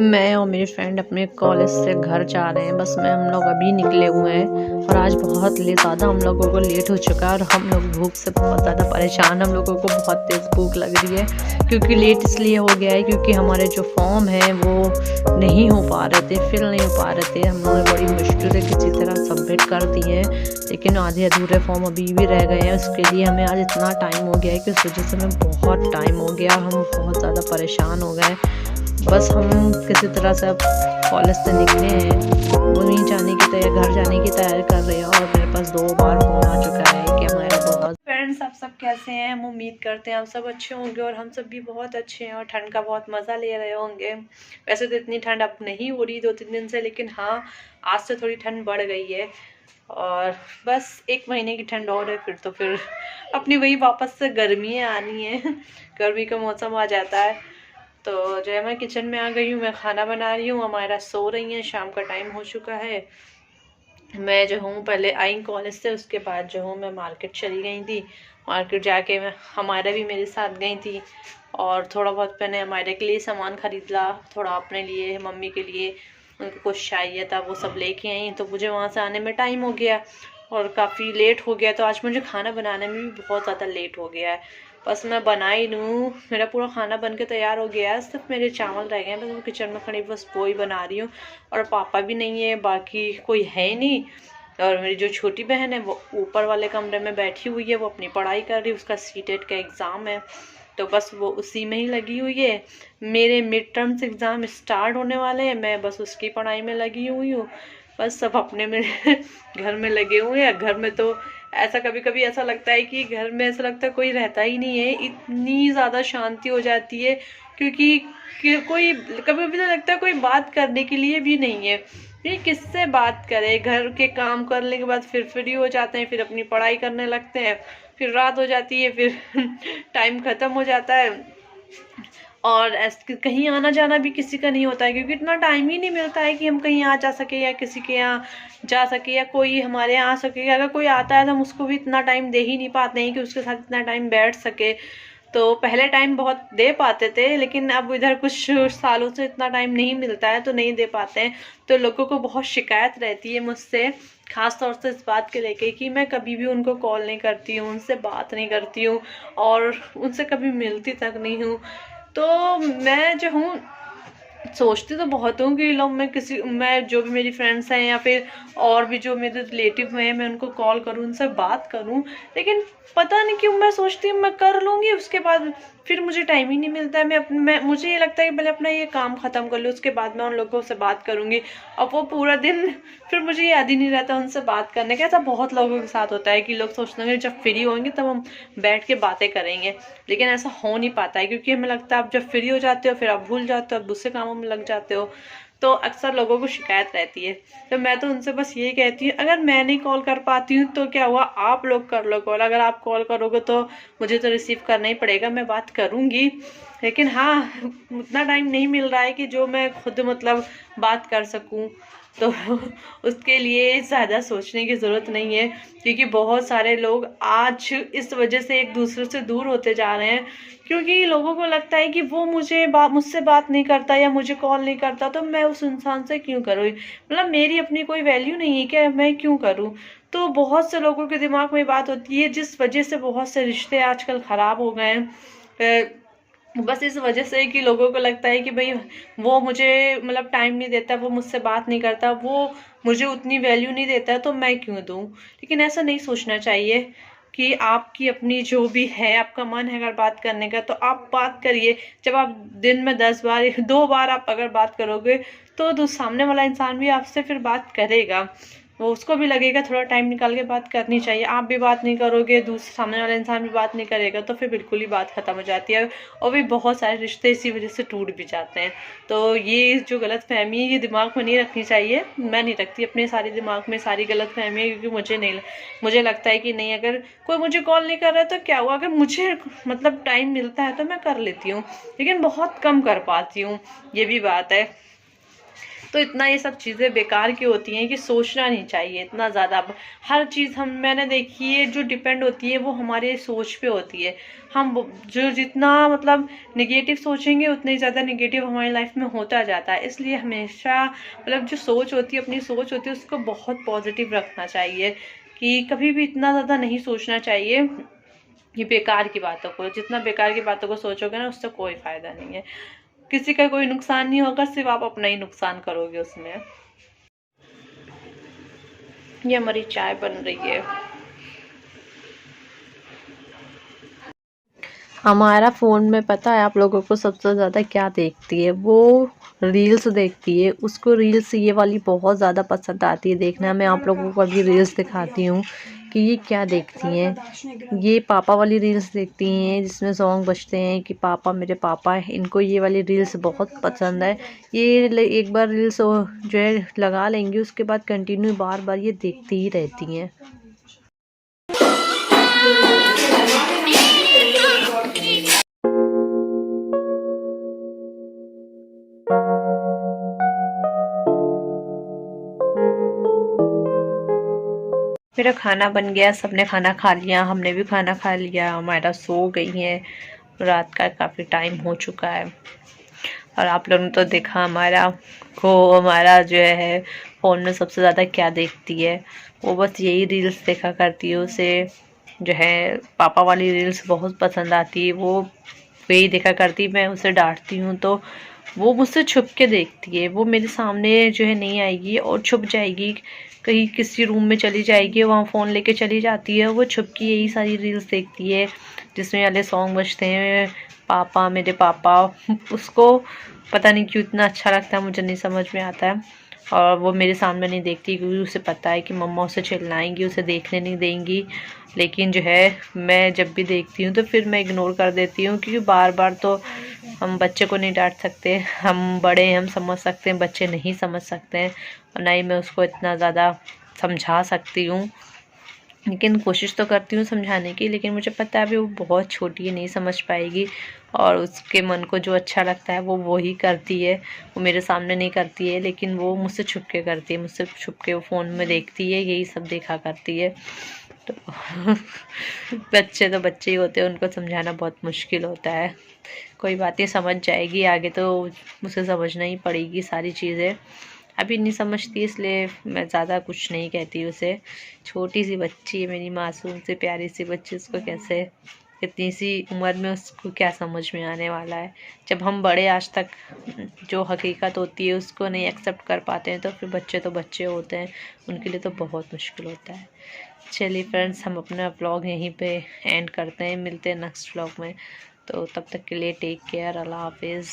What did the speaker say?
मैं और मेरी फ्रेंड अपने कॉलेज से घर जा रहे हैं। बस में हम लोग अभी निकले हुए हैं और आज बहुत ज़्यादा हम लोगों को लेट हो चुका है और हम लोग भूख से बहुत ज़्यादा परेशान। हम लोगों को बहुत तेज़ भूख लग रही है क्योंकि लेट इसलिए हो गया है क्योंकि हमारे जो फॉर्म है वो नहीं हो पा रहे थे, फिल नहीं हो पा रहे थे। हम लोगों ने बड़ी मुश्किल से किसी तरह सबमिट कर दिए, लेकिन आधे अधूरे फॉर्म अभी भी रह गए हैं। उसके लिए हमें आज इतना टाइम हो गया है कि उस वजह से हमें बहुत टाइम हो गया, हम बहुत ज़्यादा परेशान हो गए। बस हम किसी तरह से अब कॉलेज से निकले हैं, वहीं जाने की तैयारी, घर जाने की तैयारी कर रहे हैं और मेरे पास 2 बार फ़ोन आ चुका है कि हमारे बहुत फ्रेंड्स। आप सब कैसे हैं? हम उम्मीद करते हैं आप सब अच्छे होंगे और हम सब भी बहुत अच्छे हैं और ठंड का बहुत मज़ा ले रहे होंगे। वैसे तो इतनी ठंड अब नहीं हो रही 2-3 दिन से, लेकिन हाँ, आज से थोड़ी ठंड बढ़ गई है और बस 1 महीने की ठंड और है, फिर अपनी वही वापस से गर्मियाँ आनी है। गर्मी का मौसम आ जाता है। तो जो है मैं किचन में आ गई हूँ, मैं खाना बना रही हूँ। हमारा सो रही हैं, शाम का टाइम हो चुका है। मैं जो हूँ पहले आई कॉलेज से, उसके बाद जो हूँ मैं मार्केट चली गई थी। मार्केट जाके मैं हमारा भी मेरे साथ गई थी और थोड़ा बहुत मैंने हमारे के लिए सामान खरीदा, थोड़ा अपने लिए, मम्मी के लिए उनको कुछ चाहिए था, वो सब लेके आई। तो मुझे वहाँ से आने में टाइम हो गया और काफ़ी लेट हो गया। तो आज मुझे खाना बनाने में भी बहुत ज़्यादा लेट हो गया है। बस मैं बना ही लूँ, मेरा पूरा खाना बन के तैयार हो गया है, सिर्फ मेरे चावल रह गए हैं। बस मैं किचन में खड़ी बस वो ही बना रही हूँ और पापा भी नहीं है, बाकी कोई है ही नहीं। और मेरी जो छोटी बहन है वो ऊपर वाले कमरे में बैठी हुई है, वो अपनी पढ़ाई कर रही है, उसका सीटेट का एग्ज़ाम है, तो बस वो उसी में ही लगी हुई है। मेरे मिड टर्म्स एग्ज़ाम स्टार्ट होने वाले हैं, मैं बस उसकी पढ़ाई में लगी हुई हूँ। बस सब अपने में घर में लगे हुए हैं। घर में तो ऐसा कभी कभी ऐसा लगता है कि घर में ऐसा लगता है कोई रहता ही नहीं है, इतनी ज़्यादा शांति हो जाती है क्योंकि कोई कभी कभी तो लगता है कोई बात करने के लिए भी नहीं है। ये किससे बात करे? घर के काम करने के बाद फिर फ्री हो जाते हैं, फिर अपनी पढ़ाई करने लगते हैं, फिर रात हो जाती है, फिर टाइम ख़त्म हो जाता है और कहीं आना जाना भी किसी का नहीं होता है क्योंकि इतना टाइम ही नहीं मिलता है कि हम कहीं आ जा सके या किसी के यहाँ जा सके या कोई हमारे यहाँ आ सके। अगर कोई आता है तो हम उसको भी इतना टाइम दे ही नहीं पाते हैं कि उसके साथ इतना टाइम बैठ सके। तो पहले टाइम बहुत दे पाते थे, लेकिन अब इधर कुछ सालों से इतना टाइम नहीं मिलता है तो नहीं दे पाते हैं। तो लोगों को बहुत शिकायत रहती है मुझसे, ख़ास तौर से इस बात के लेके कि मैं कभी भी उनको कॉल नहीं करती हूँ, उनसे बात नहीं करती हूँ और उनसे कभी मिलती तक नहीं हूँ। तो मैं जो हूँ सोचती तो बहुत हूँ कि लोग मैं जो भी मेरी फ्रेंड्स हैं या फिर और भी जो मेरे रिलेटिव हैं, मैं उनको कॉल करूँ, उनसे बात करूँ, लेकिन पता नहीं क्यों मैं सोचती हूँ मैं कर लूँगी, उसके बाद फिर मुझे टाइम ही नहीं मिलता है। मुझे ये लगता है कि पहले अपना ये काम ख़त्म कर लूँ, उसके बाद मैं उन लोगों से बात करूँगी। अब वो पूरा दिन फिर मुझे याद ही नहीं रहता उनसे बात करने का। ऐसा बहुत लोगों के साथ होता है कि लोग सोचते हैं जब फ्री होंगे तब हम बैठ के बातें करेंगे, लेकिन ऐसा हो नहीं पाता है क्योंकि हमें लगता है आप जब फ्री हो जाते हो फिर आप भूल जाते हो, आप दूसरे कामों में लग जाते हो। तो अक्सर लोगों को शिकायत रहती है। तो मैं तो उनसे बस यही कहती हूँ, अगर मैं नहीं कॉल कर पाती हूँ तो क्या हुआ, आप लोग कर लो कॉल। अगर आप कॉल करोगे तो मुझे तो रिसीव करना ही पड़ेगा, मैं बात करूँगी, लेकिन हाँ उतना टाइम नहीं मिल रहा है कि जो मैं खुद मतलब बात कर सकूँ। तो उसके लिए ज़्यादा सोचने की ज़रूरत नहीं है क्योंकि बहुत सारे लोग आज इस वजह से एक दूसरे से दूर होते जा रहे हैं क्योंकि लोगों को लगता है कि वो मुझसे बात नहीं करता या मुझे कॉल नहीं करता तो मैं उस इंसान से क्यों करूँ, मतलब मेरी अपनी कोई वैल्यू नहीं है क्या, मैं क्यों करूँ। तो बहुत से लोगों के दिमाग में बात होती है जिस वजह से बहुत से रिश्ते आजकल ख़राब हो गए हैं। बस इस वजह से कि लोगों को लगता है कि भाई वो मुझे मतलब टाइम नहीं देता, वो मुझसे बात नहीं करता, वो मुझे उतनी वैल्यू नहीं देता तो मैं क्यों दूँ। लेकिन ऐसा नहीं सोचना चाहिए कि आपकी अपनी जो भी है, आपका मन है अगर बात करने का तो आप बात करिए। जब आप दिन में 10 बार 2 बार आप अगर बात करोगे तो सामने वाला इंसान भी आपसे फिर बात करेगा, वो उसको भी लगेगा थोड़ा टाइम निकाल के बात करनी चाहिए। आप भी बात नहीं करोगे, दूसरे सामने वाला इंसान भी बात नहीं करेगा तो फिर बिल्कुल ही बात ख़त्म हो जाती है और भी बहुत सारे रिश्ते इसी वजह से टूट भी जाते हैं। तो ये जो गलतफहमी है ये दिमाग में नहीं रखनी चाहिए, मैं नहीं रखती अपने सारे दिमाग में सारी गलतफहमी, क्योंकि मुझे लगता है कि नहीं, अगर कोई मुझे कॉल नहीं कर रहा है तो क्या हुआ, अगर मुझे मतलब टाइम मिलता है तो मैं कर लेती हूँ, लेकिन बहुत कम कर पाती हूँ, ये भी बात है। तो इतना ये सब चीज़ें बेकार की होती हैं कि सोचना नहीं चाहिए इतना ज़्यादा। हर चीज़ मैंने देखी है जो डिपेंड होती है वो हमारे सोच पे होती है। हम जो जितना मतलब नेगेटिव सोचेंगे उतना ही ज़्यादा नेगेटिव हमारी लाइफ में होता जाता है। इसलिए हमेशा मतलब जो सोच होती है, अपनी सोच होती है, उसको बहुत पॉजिटिव रखना चाहिए कि कभी भी इतना ज़्यादा नहीं सोचना चाहिए कि बेकार की बातों को। जितना बेकार की बातों को सोचोगे ना उससे कोई फ़ायदा नहीं है, किसी का कोई नुकसान नहीं होगा, सिर्फ आप अपना ही नुकसान करोगे उसमें। ये हमारी चाय बन रही है। हमारा फ़ोन में पता है आप लोगों को सबसे ज़्यादा क्या देखती है, वो रील्स देखती है। उसको रील्स ये वाली बहुत ज़्यादा पसंद आती है देखना। मैं आप लोगों को अभी रील्स दिखाती हूँ कि ये क्या देखती हैं। ये पापा वाली रील्स देखती हैं जिसमें सॉन्ग बजते हैं कि पापा मेरे पापा। इनको ये वाली रील्स बहुत पसंद है। ये एक बार रील्स जो है लगा लेंगी, उसके बाद कंटिन्यू बार बार ये देखती ही रहती हैं। मेरा खाना बन गया, सबने खाना खा लिया, हमने भी खाना खा लिया, हमारा सो गई है। रात का काफ़ी टाइम हो चुका है। और आप लोगों ने तो देखा हमारा जो है फ़ोन में सबसे ज़्यादा क्या देखती है। वो बस यही रील्स देखा करती है। उसे जो है पापा वाली रील्स बहुत पसंद आती है, वो वही देखा करती। मैं उसे डांटती हूँ तो वो मुझसे छुप के देखती है। वो मेरे सामने जो है नहीं आएगी और छुप जाएगी, कहीं किसी रूम में चली जाएगी, वहाँ फ़ोन लेके चली जाती है। वो छुप के यही सारी रील्स देखती है जिसमें वाले सॉन्ग बजते हैं पापा मेरे पापा। उसको पता नहीं क्यों इतना अच्छा लगता है, मुझे नहीं समझ में आता है। और वो मेरे सामने नहीं देखती क्योंकि उसे पता है कि मम्मा उसे चिल्लाएंगी, उसे देखने नहीं देंगी। लेकिन जो है मैं जब भी देखती हूँ तो फिर मैं इग्नोर कर देती हूँ, क्योंकि बार बार तो हम बच्चे को नहीं डांट सकते। हम बड़े हैं, हम समझ सकते हैं, बच्चे नहीं समझ सकते हैं। और ना ही मैं उसको इतना ज़्यादा समझा सकती हूँ, लेकिन कोशिश तो करती हूँ समझाने की। लेकिन मुझे पता है अभी वो बहुत छोटी है, नहीं समझ पाएगी। और उसके मन को जो अच्छा लगता है वो ही करती है। वो मेरे सामने नहीं करती है, लेकिन वो मुझसे छुप के करती है। मुझसे छुप के वो फ़ोन में देखती है, यही सब देखा करती है। तो बच्चे तो बच्चे ही होते हैं, उनको समझाना बहुत मुश्किल होता है। कोई बातें समझ जाएगी, आगे तो मुझे समझना ही पड़ेगी सारी चीज़ें। अभी नहीं समझती, इसलिए मैं ज़्यादा कुछ नहीं कहती उसे। छोटी सी बच्ची है मेरी, मासूम सी प्यारी सी बच्ची, उसको कैसे इतनी सी उम्र में उसको क्या समझ में आने वाला है। जब हम बड़े आज तक जो हकीकत होती है उसको नहीं एक्सेप्ट कर पाते हैं तो फिर बच्चे तो बच्चे होते हैं, उनके लिए तो बहुत मुश्किल होता है। चलिए फ्रेंड्स, हम अपना व्लॉग यहीं पे एंड करते हैं, मिलते हैं नेक्स्ट व्लॉग में। तो तब तक के लिए टेक केयर, अल्लाह हाफिज़।